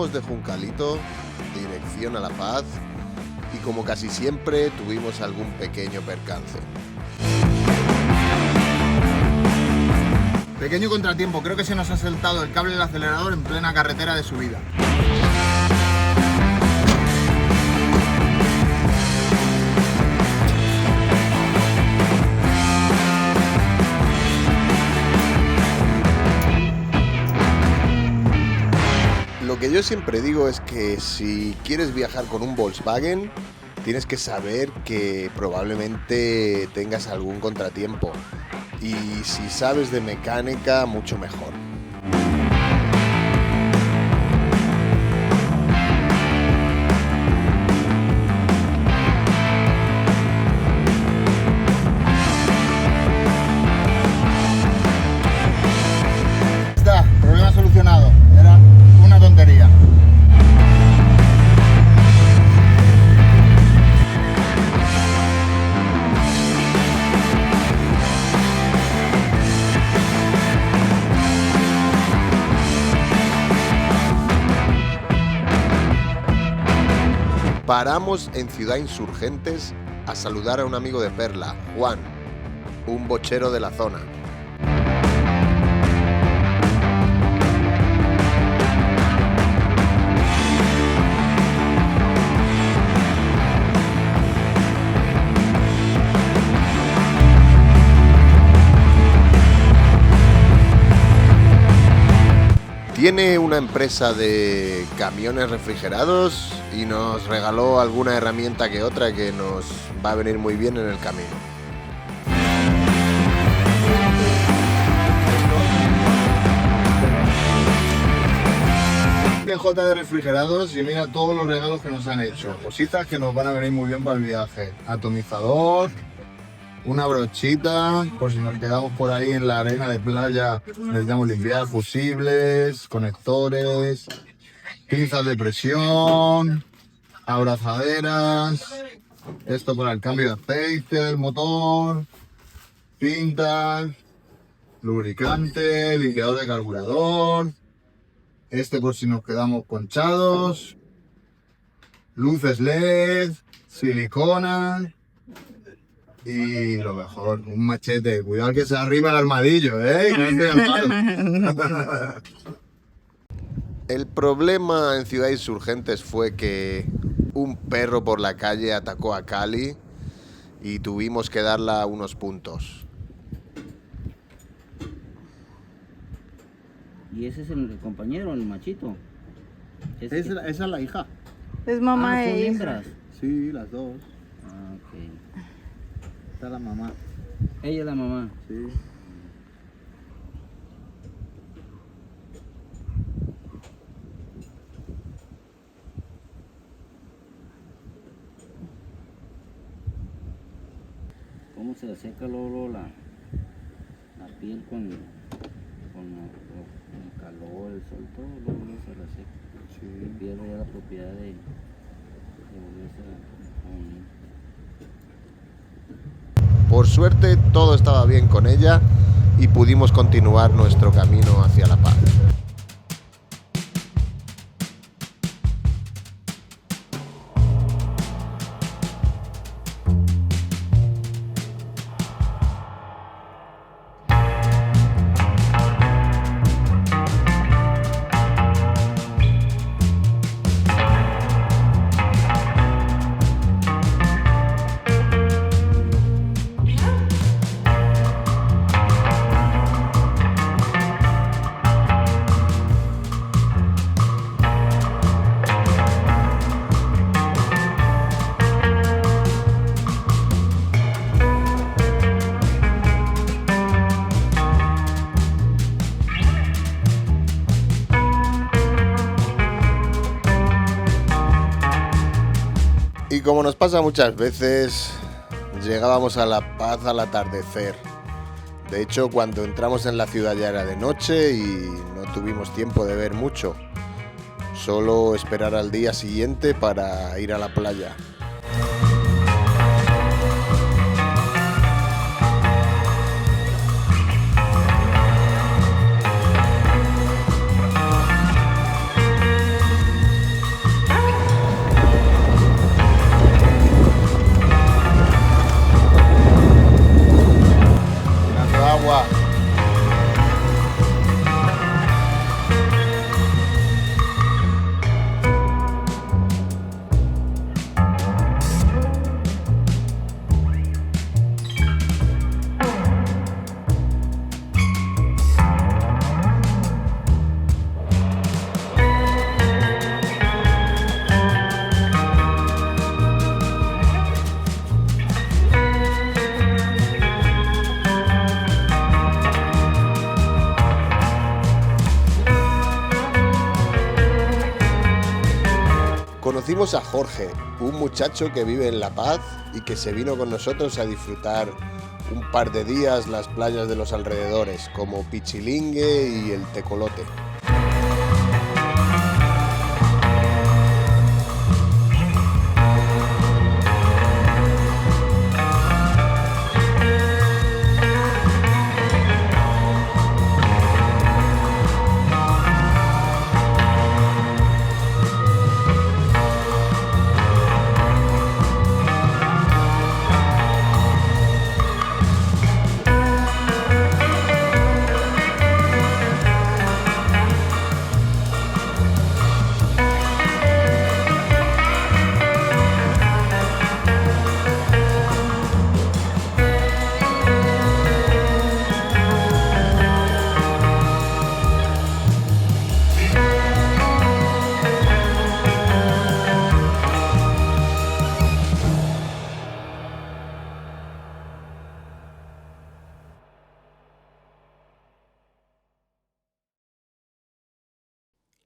Salimos de Juncalito, dirección a La Paz, y como casi siempre tuvimos algún pequeño percance. Pequeño contratiempo, creo que se nos ha saltado el cable del acelerador en plena carretera de subida. Lo que yo siempre digo es que si quieres viajar con un Volkswagen, tienes que saber que probablemente tengas algún contratiempo. Y si sabes de mecánica, mucho mejor. Está, problema solucionado. Era una tontería. Paramos en Ciudad Insurgentes a saludar a un amigo de Perla, Juan, un bochero de la zona. Tiene una empresa de camiones refrigerados y nos regaló alguna herramienta que otra que nos va a venir muy bien en el camino. J de refrigerados y mira todos los regalos que nos han hecho. Cositas que nos van a venir muy bien para el viaje. Atomizador, una brochita, por si nos quedamos por ahí en la arena de playa, necesitamos limpiar, fusibles, conectores, pinzas de presión, abrazaderas, esto para el cambio de aceite del motor, cintas, lubricante, limpiador de carburador, este por si nos quedamos ponchados, luces LED, silicona. Y lo mejor, un machete. Cuidado que se arriba el armadillo, ¿eh? El problema en Ciudad Insurgentes fue que un perro por la calle atacó a Cali y tuvimos que darla unos puntos. ¿Y ese es el compañero, el machito? Esa es la hija. Es mamá ¿son de hembras? Sí, las dos. Ah, ok. Está la mamá. Ella es la mamá. Sí. ¿Cómo se le seca luego la piel con el calor, el sol, todo luego se le seca? Sí. Y pierde ya la propiedad de volverse a unir. Por suerte todo estaba bien con ella y pudimos continuar nuestro camino hacia La Paz. Y como nos pasa muchas veces, llegábamos a La Paz al atardecer. De hecho, cuando entramos en la ciudad ya era de noche y no tuvimos tiempo de ver mucho. Solo esperar al día siguiente para ir a la playa. Conocimos a Jorge, un muchacho que vive en La Paz y que se vino con nosotros a disfrutar un par de días las playas de los alrededores, como Pichilingue y el Tecolote.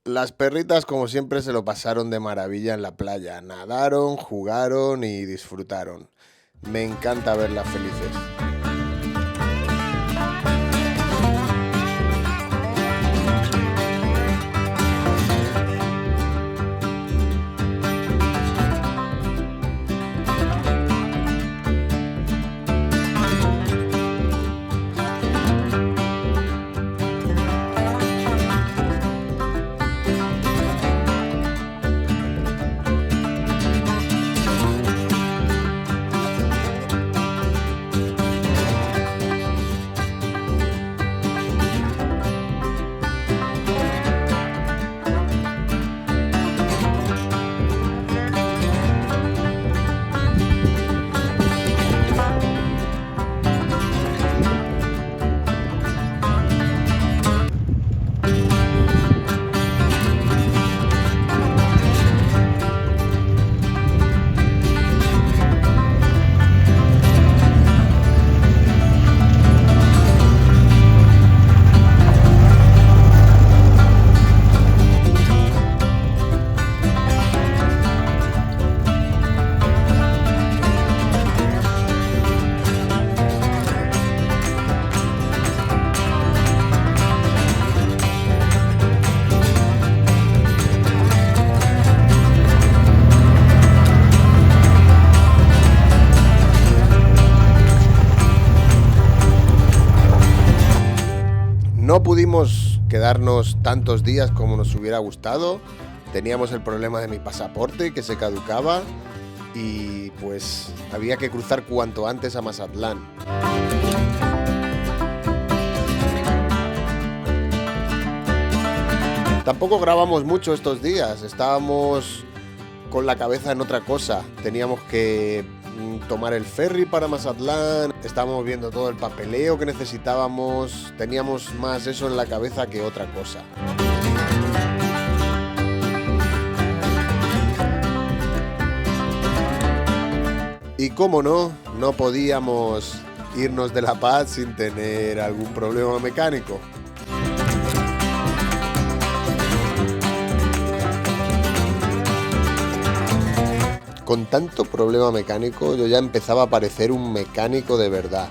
Las perritas, como siempre, se lo pasaron de maravilla en la playa. Nadaron, jugaron y disfrutaron. Me encanta verlas felices. No pudimos quedarnos tantos días como nos hubiera gustado. Teníamos el problema de mi pasaporte que se caducaba y pues había que cruzar cuanto antes a Mazatlán. Tampoco grabamos mucho estos días, estábamos con la cabeza en otra cosa. Teníamos que tomar el ferry para Mazatlán, estábamos viendo todo el papeleo que necesitábamos, teníamos más eso en la cabeza que otra cosa. Y cómo no, no podíamos irnos de La Paz sin tener algún problema mecánico. Con tanto problema mecánico, yo ya empezaba a parecer un mecánico de verdad.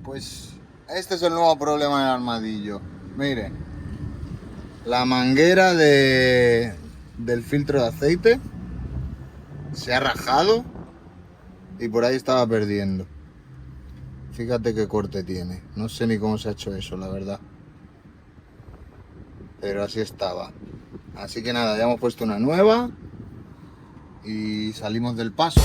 Pues este es el nuevo problema del armadillo. Mire, la manguera del filtro de aceite se ha rajado y por ahí estaba perdiendo. Fíjate qué corte tiene. No sé ni cómo se ha hecho eso, la verdad. Pero así estaba. Así que nada, ya hemos puesto una nueva y salimos del paso.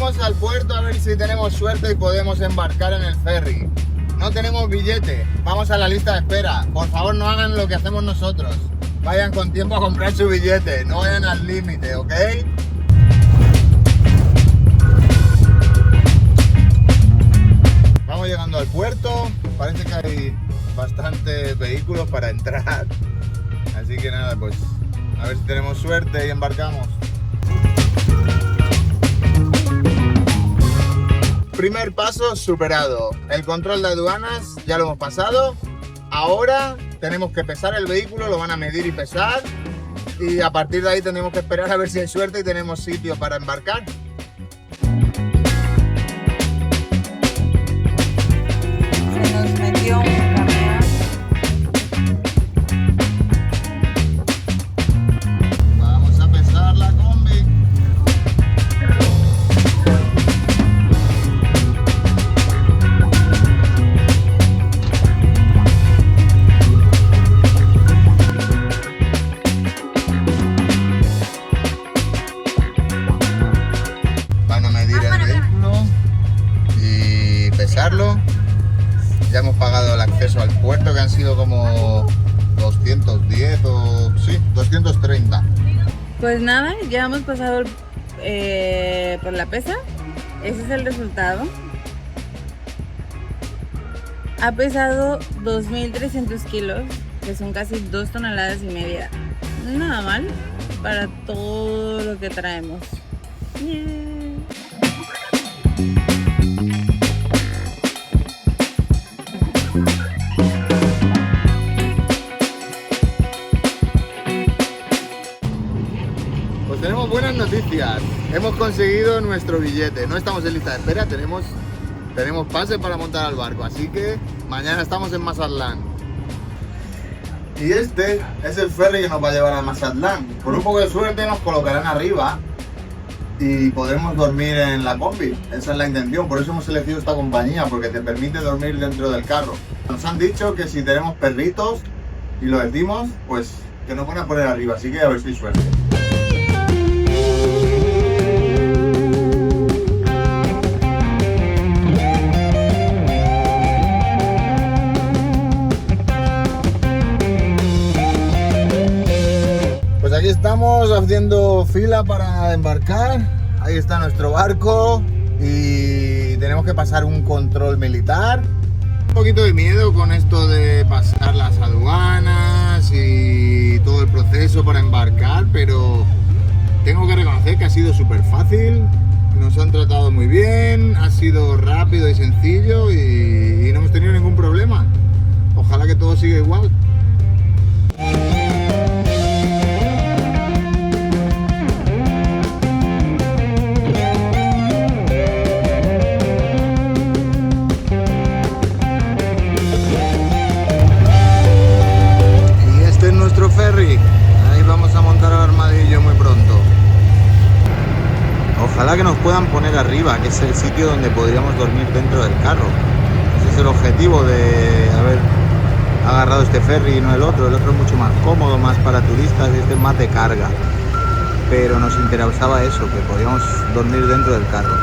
Vamos al puerto a ver si tenemos suerte y podemos embarcar en el ferry. No tenemos billete, vamos a la lista de espera. Por favor, no hagan lo que hacemos nosotros. Vayan con tiempo a comprar su billete, no vayan al límite, ¿ok? Vamos llegando al puerto, parece que hay bastantes vehículos para entrar. Así que nada, pues a ver si tenemos suerte y embarcamos. Primer paso superado. El control de aduanas ya lo hemos pasado. Ahora tenemos que pesar el vehículo, lo van a medir y pesar. Y a partir de ahí tenemos que esperar a ver si hay suerte y tenemos sitio para embarcar. Se nos metió un camión. Vamos a pesar la combi. Van a medir el vehículo y pesarlo. Ya hemos pagado el acceso al puerto, que han sido como 210 o sí, 230. Pues nada, ya hemos pasado por la pesa. Ese es el resultado. Ha pesado 2.300 kilos, que son casi 2,5 toneladas. Nada mal para todo lo que traemos. Yeah. Pues tenemos buenas noticias. Hemos conseguido nuestro billete. No estamos en lista de espera, tenemos pase para montar al barco. Así que mañana estamos en Mazatlán. Y este es el ferry que nos va a llevar a Mazatlán. Por un poco de suerte nos colocarán arriba y podremos dormir en la combi. Esa es la intención, por eso hemos elegido esta compañía, porque te permite dormir dentro del carro. Nos han dicho que si tenemos perritos y lo decimos, pues que nos van a poner arriba, así que a ver si hay suerte. Pues aquí estamos haciendo fila para embarcar. Ahí está nuestro barco y tenemos que pasar un control militar. Un poquito de miedo con esto de pasar las aduanas y todo el proceso para embarcar, pero tengo que reconocer que ha sido súper fácil. Nos han tratado muy bien, ha sido rápido y sencillo y no hemos tenido ningún problema. Ojalá que todo siga igual. Ferry, ahí vamos a montar al armadillo muy pronto. Ojalá que nos puedan poner arriba, que es el sitio donde podríamos dormir dentro del carro. Ese es el objetivo de haber agarrado este ferry y no el otro. El otro es mucho más cómodo, más para turistas y este es más de carga. Pero nos interesaba eso, que podíamos dormir dentro del carro.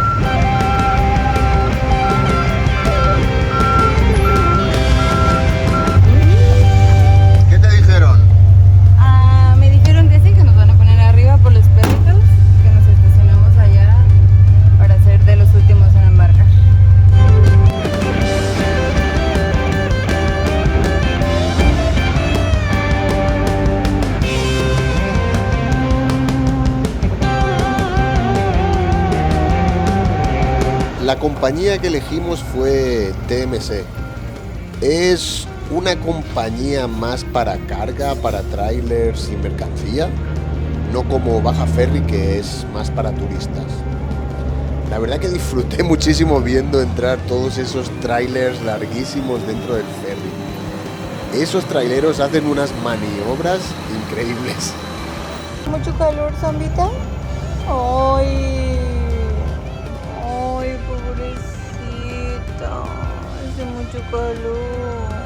Por los perritos, que nos estacionamos allá para ser de los últimos en embarcar. La compañía que elegimos fue TMC. Es una compañía más para carga, para trailers y mercancía, no como Baja Ferry, que es más para turistas. La verdad que disfruté muchísimo viendo entrar todos esos trailers larguísimos dentro del ferry. Esos traileros hacen unas maniobras increíbles. Mucho calor, Zambita. Ay, ay, pobrecita. Hace mucho calor.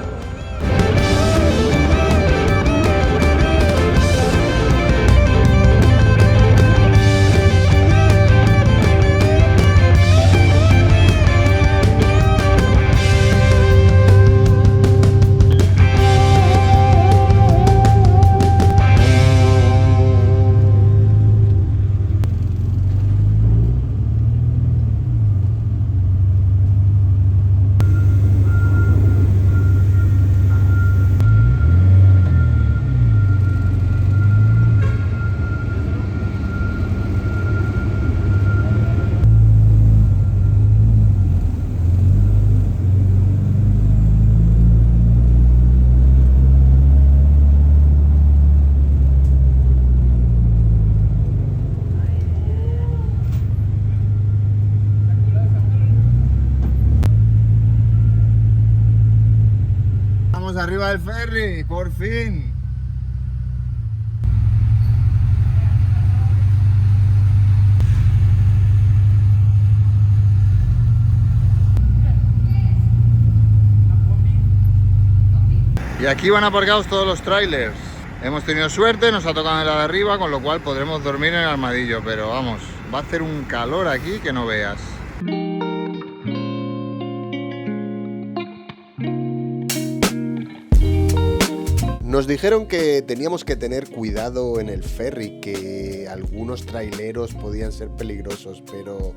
arriba del ferry, por fin. Y aquí van aparcados todos los trailers. Hemos tenido suerte, nos ha tocado en la de arriba, con lo cual podremos dormir en el armadillo, pero vamos, va a hacer un calor aquí que no veas. Nos dijeron que teníamos que tener cuidado en el ferry, que algunos traileros podían ser peligrosos, pero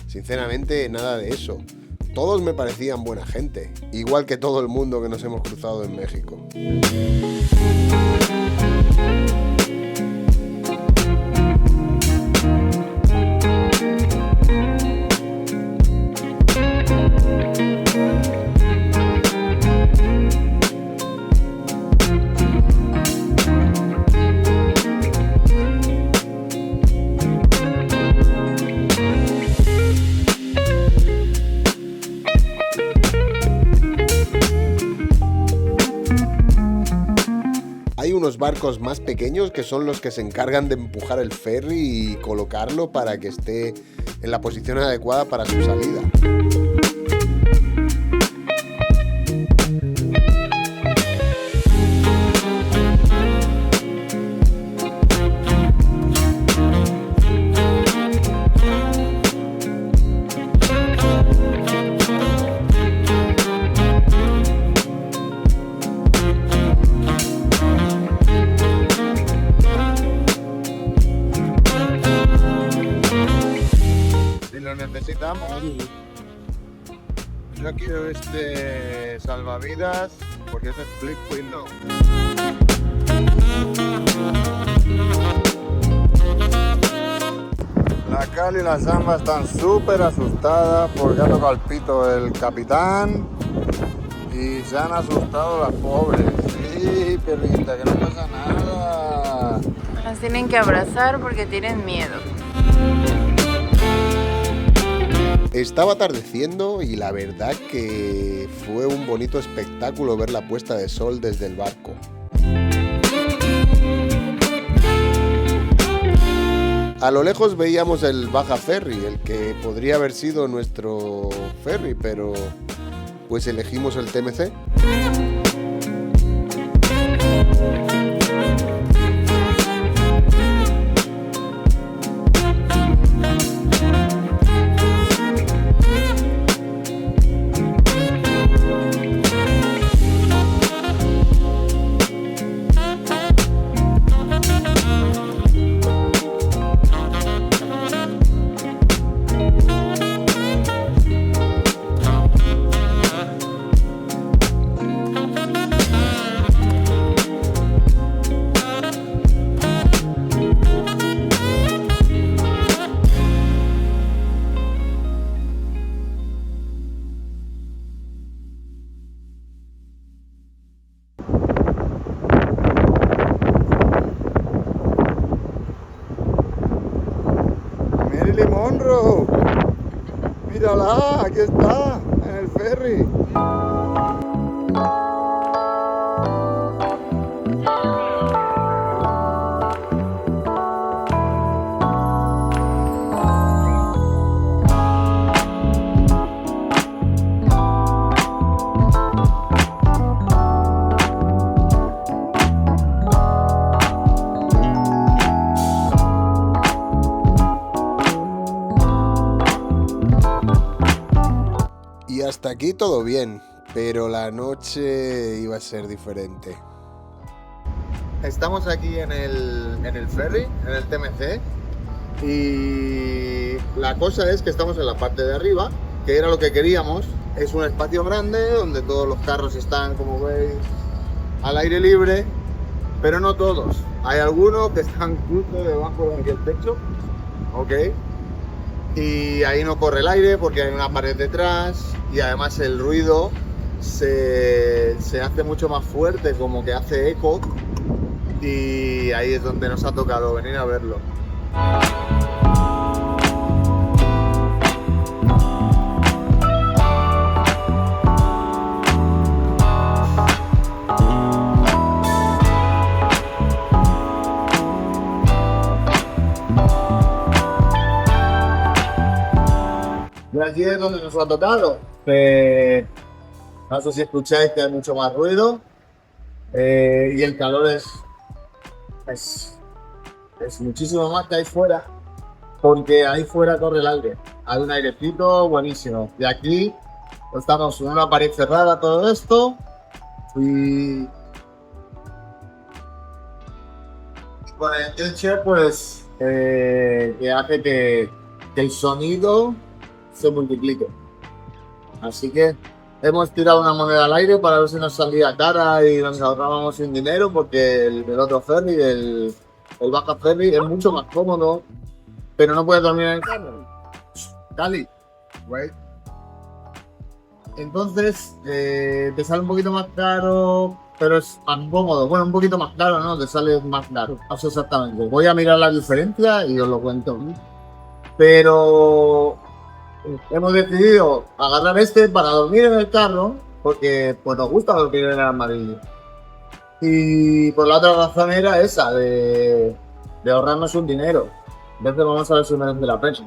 sinceramente nada de eso. Todos me parecían buena gente, igual que todo el mundo que nos hemos cruzado en México. Hay unos barcos más pequeños que son los que se encargan de empujar el ferry y colocarlo para que esté en la posición adecuada para su salida. Necesitamos. Yo quiero este salvavidas porque es el split window. La Cal y la Samba están súper asustadas porque ha tocado el pito el capitán y se han asustado las pobres. Sí, perrita, que no pasa nada. Las tienen que abrazar porque tienen miedo. Estaba atardeciendo y la verdad que fue un bonito espectáculo ver la puesta de sol desde el barco. A lo lejos veíamos el Baja Ferry, el que podría haber sido nuestro ferry, pero pues elegimos el TMC. Marilyn Monroe, mírala, aquí está, en el ferry. Y hasta aquí todo bien, pero la noche iba a ser diferente. Estamos aquí en el ferry, en el TMC, y la cosa es que estamos en la parte de arriba, que era lo que queríamos. Es un espacio grande donde todos los carros están, como veis, al aire libre, pero no todos. Hay algunos que están justo debajo de aquel techo, ¿ok? Y ahí no corre el aire porque hay una pared detrás y además el ruido se hace mucho más fuerte, como que hace eco, y ahí es donde nos ha tocado venir a verlo. aquí es donde nos ha tocado. No sé si escucháis que hay mucho más ruido y el calor es muchísimo más que ahí fuera, porque ahí fuera corre el aire. Hay un airecito buenísimo. Y aquí estamos en una pared cerrada todo esto y con el techo pues que hace que el sonido se multiplique. Así que hemos tirado una moneda al aire para ver si nos salía cara y nos ahorrábamos un dinero, porque el otro ferry, el Baja Ferry, es mucho más cómodo, pero no puedes dormir en el carro. Cali, right? Entonces te sale un poquito más caro, pero es más cómodo. Bueno, un poquito más caro, ¿no? Te sale más caro. No sé exactamente. Voy a mirar la diferencia y os lo cuento. Pero hemos decidido agarrar este para dormir en el carro, porque pues nos gusta dormir en el amarillo. Y por la otra razón era esa, de ahorrarnos un dinero. Entonces vamos a ver si merece la pena.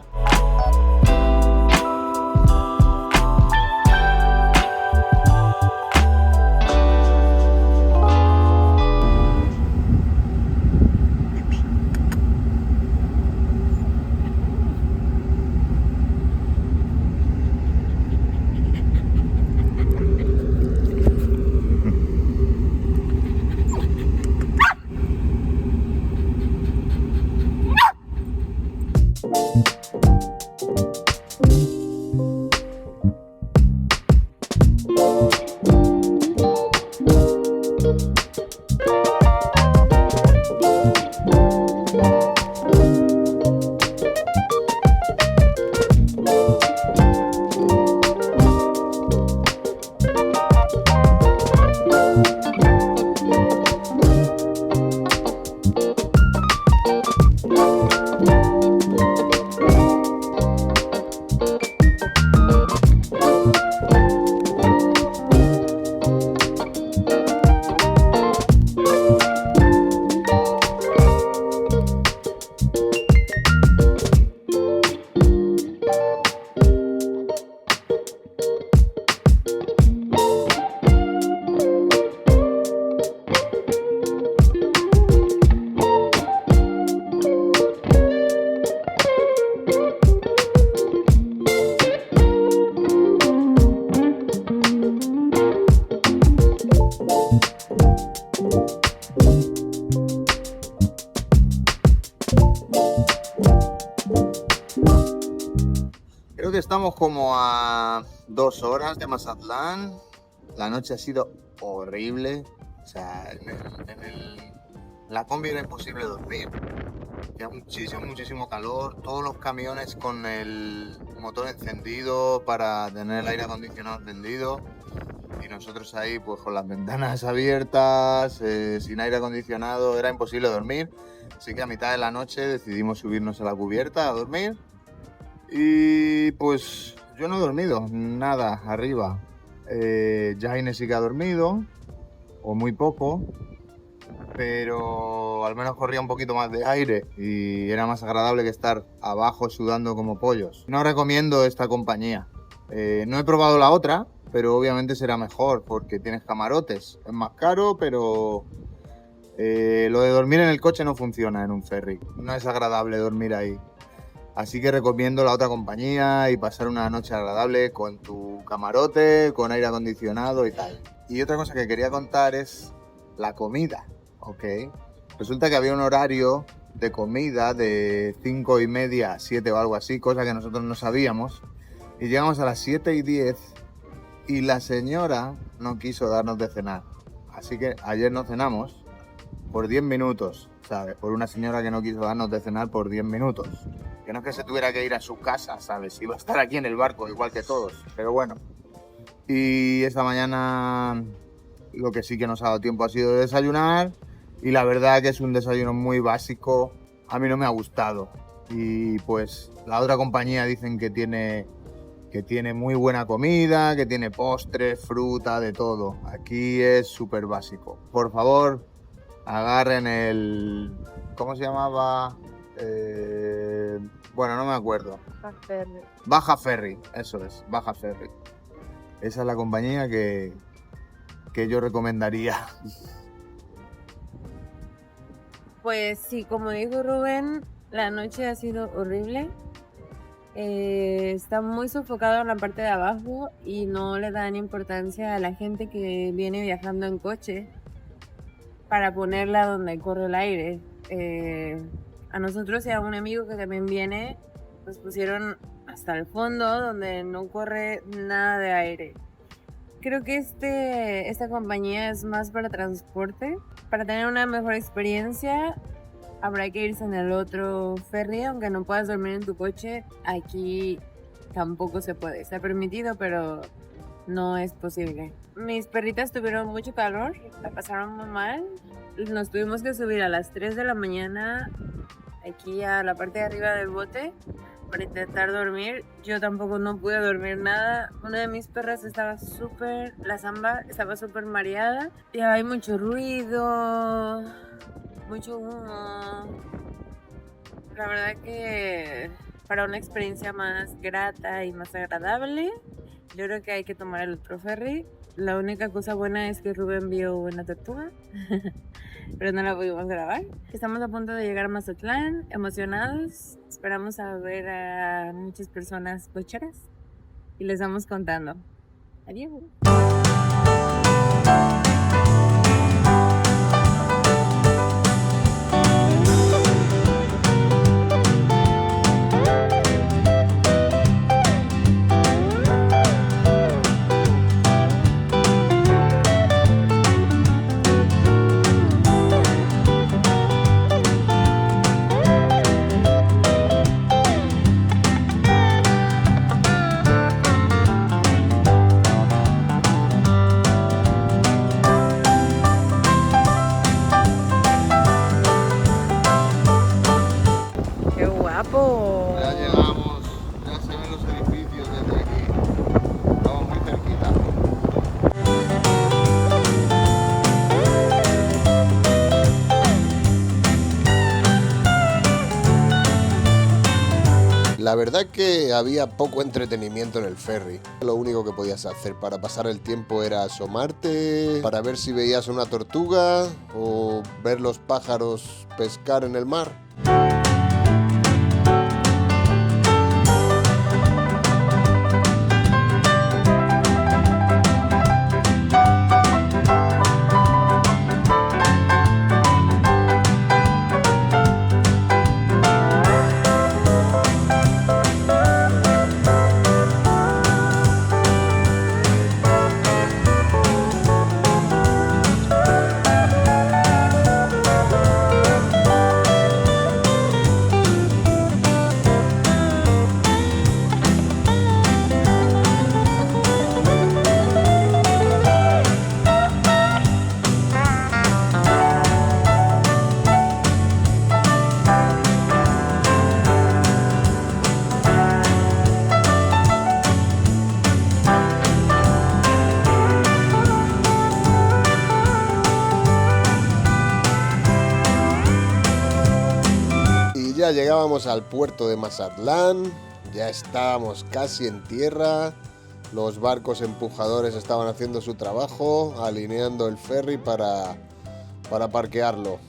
Creo que estamos como a 2 horas de Mazatlán. La noche ha sido horrible. O sea, en la combi era imposible dormir. Hacía muchísimo calor. Todos los camiones con el motor encendido para tener el aire acondicionado encendido. Y nosotros ahí pues con las ventanas abiertas, sin aire acondicionado, era imposible dormir. Así que a mitad de la noche decidimos subirnos a la cubierta a dormir. Y pues yo no he dormido nada arriba. Jaime sí que ha dormido, o muy poco, pero al menos corría un poquito más de aire y era más agradable que estar abajo sudando como pollos. No recomiendo esta compañía. No he probado la otra, pero obviamente será mejor porque tienes camarotes. Es más caro, pero lo de dormir en el coche no funciona en un ferry. No es agradable dormir ahí. Así que recomiendo la otra compañía y pasar una noche agradable con tu camarote, con aire acondicionado y tal. Y otra cosa que quería contar es la comida, ¿ok? Resulta que había un horario de comida de 5:30 a 7 o algo así, cosa que nosotros no sabíamos. Y llegamos a las 7:10 y la señora no quiso darnos de cenar. Así que ayer no cenamos por 10 minutos, ¿sabes? Por una señora que no quiso darnos de cenar por 10 minutos. Que no es que se tuviera que ir a su casa, ¿sabes? Iba a estar aquí en el barco, igual que todos. Pero bueno. Y esta mañana lo que sí que nos ha dado tiempo ha sido desayunar. Y la verdad que es un desayuno muy básico. A mí no me ha gustado. Y pues la otra compañía dicen que tiene muy buena comida, que tiene postres, fruta, de todo. Aquí es súper básico. Por favor, agarren el... ¿Cómo se llamaba? Bueno, no me acuerdo. Ferry. Baja Ferry, eso es, Baja Ferry. Esa es la compañía que yo recomendaría. Pues sí, como dijo Rubén, la noche ha sido horrible. Está muy sofocado en la parte de abajo y no le dan importancia a la gente que viene viajando en coche para ponerla donde corre el aire. A nosotros y a un amigo que también viene, nos pusieron hasta el fondo donde no corre nada de aire. Creo que esta compañía es más para transporte. Para tener una mejor experiencia, habrá que irse en el otro ferry, aunque no puedas dormir en tu coche. Aquí tampoco se puede. Está permitido, pero no es posible. Mis perritas tuvieron mucho calor, la pasaron muy mal. Nos tuvimos que subir a las 3 de la mañana aquí a la parte de arriba del bote para intentar dormir. Yo tampoco no pude dormir nada. Una de mis perras estaba la Samba estaba súper mareada. Y hay mucho ruido, mucho humo. La verdad que para una experiencia más grata y más agradable, yo creo que hay que tomar el otro ferry. La única cosa buena es que Rubén vio una tortuga, pero no la pudimos grabar. Estamos a punto de llegar a Mazatlán, emocionados. Esperamos a ver a muchas personas cocheras y les vamos contando. Adiós. ¡Qué guapo! Ya llegamos, ya se ven los edificios desde aquí. Estamos muy cerquita. La verdad que había poco entretenimiento en el ferry. Lo único que podías hacer para pasar el tiempo era asomarte para ver si veías una tortuga o ver los pájaros pescar en el mar. Ya llegábamos al puerto de Mazatlán, ya estábamos casi en tierra, los barcos empujadores estaban haciendo su trabajo, alineando el ferry para parquearlo.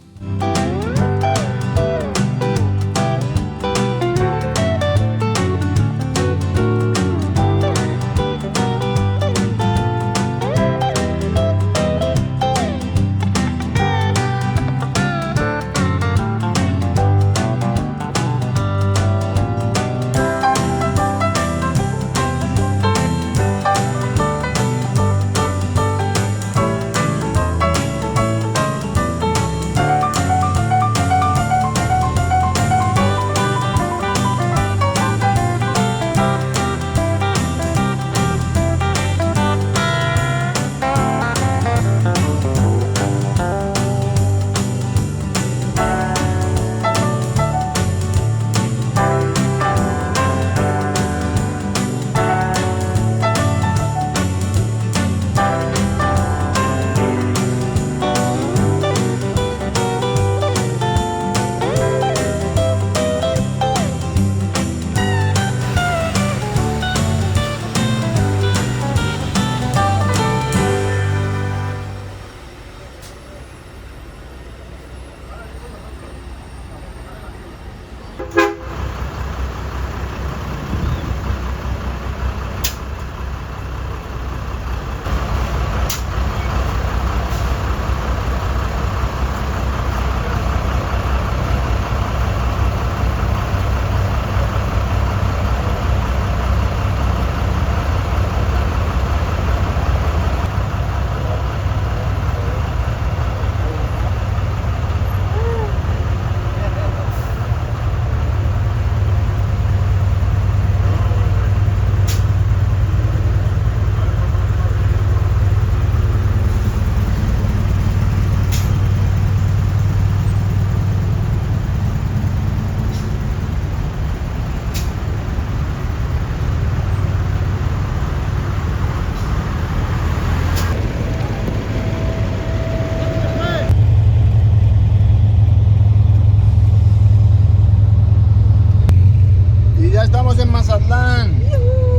Portland.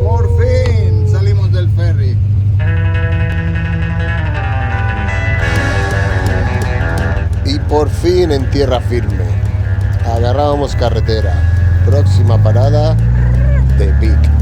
Por fin salimos del ferry. Y por fin en tierra firme. Agarrábamos carretera. Próxima parada, The Peak.